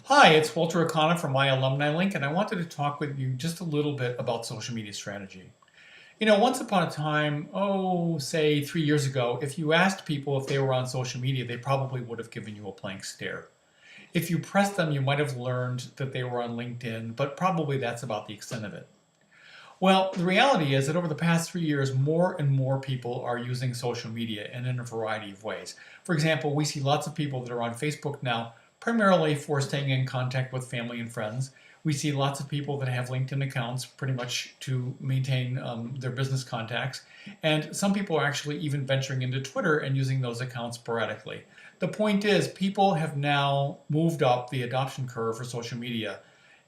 Hi, it's Walter O'Connor from My Alumni Link, and I wanted to talk with you just a little bit about social media strategy. Once upon a time, say 3 years ago, if you asked people if they were on social media, they probably would have given you a blank stare. If you pressed them, you might have learned that they were on LinkedIn, but probably that's about the extent of it. Well, the reality is that over the past 3 years, more and more people are using social media and in a variety of ways. For example, we see lots of people that are on Facebook now, primarily for staying in contact with family and friends. We see lots of people that have LinkedIn accounts pretty much to maintain their business contacts. And some people are actually even venturing into Twitter and using those accounts sporadically. The point is, people have now moved up the adoption curve for social media.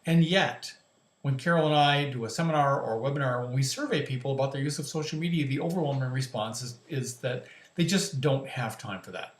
And yet, when Carol and I do a seminar or a webinar, when we survey people about their use of social media, the overwhelming response is that they just don't have time for that.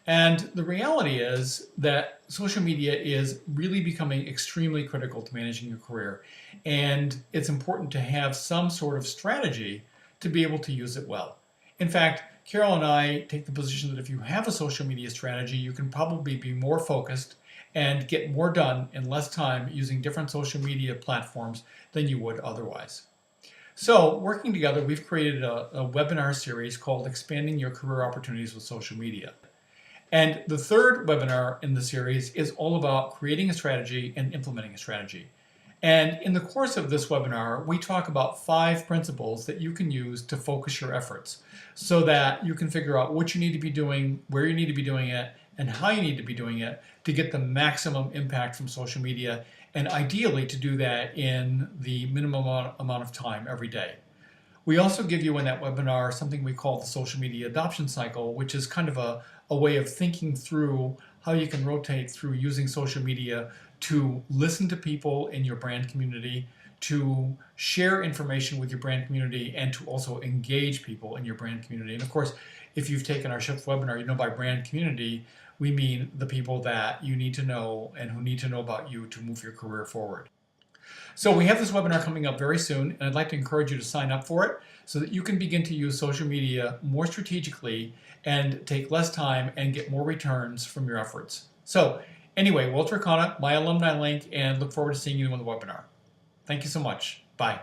And the reality is that social media is really becoming extremely critical to managing your career. And it's important to have some sort of strategy to be able to use it well. In fact, Carol and I take the position that if you have a social media strategy, you can probably be more focused and get more done in less time using different social media platforms than you would otherwise. So, working together, we've created a webinar series called Expanding Your Career Opportunities with Social Media. And the third webinar in the series is all about creating a strategy and implementing a strategy. And in the course of this webinar, we talk about 5 principles that you can use to focus your efforts so that you can figure out what you need to be doing, where you need to be doing it, and how you need to be doing it to get the maximum impact from social media, and ideally to do that in the minimum amount of time every day. We also give you in that webinar something we call the social media adoption cycle, which is kind of a way of thinking through how you can rotate through using social media to listen to people in your brand community, to share information with your brand community, and to also engage people in your brand community. And of course, if you've taken our Shift webinar, you know by brand community, we mean the people that you need to know and who need to know about you to move your career forward. So we have this webinar coming up very soon, and I'd like to encourage you to sign up for it so that you can begin to use social media more strategically and take less time and get more returns from your efforts. So anyway, Walter O'Connor, My Alumni Link, and look forward to seeing you in the webinar. Thank you so much. Bye.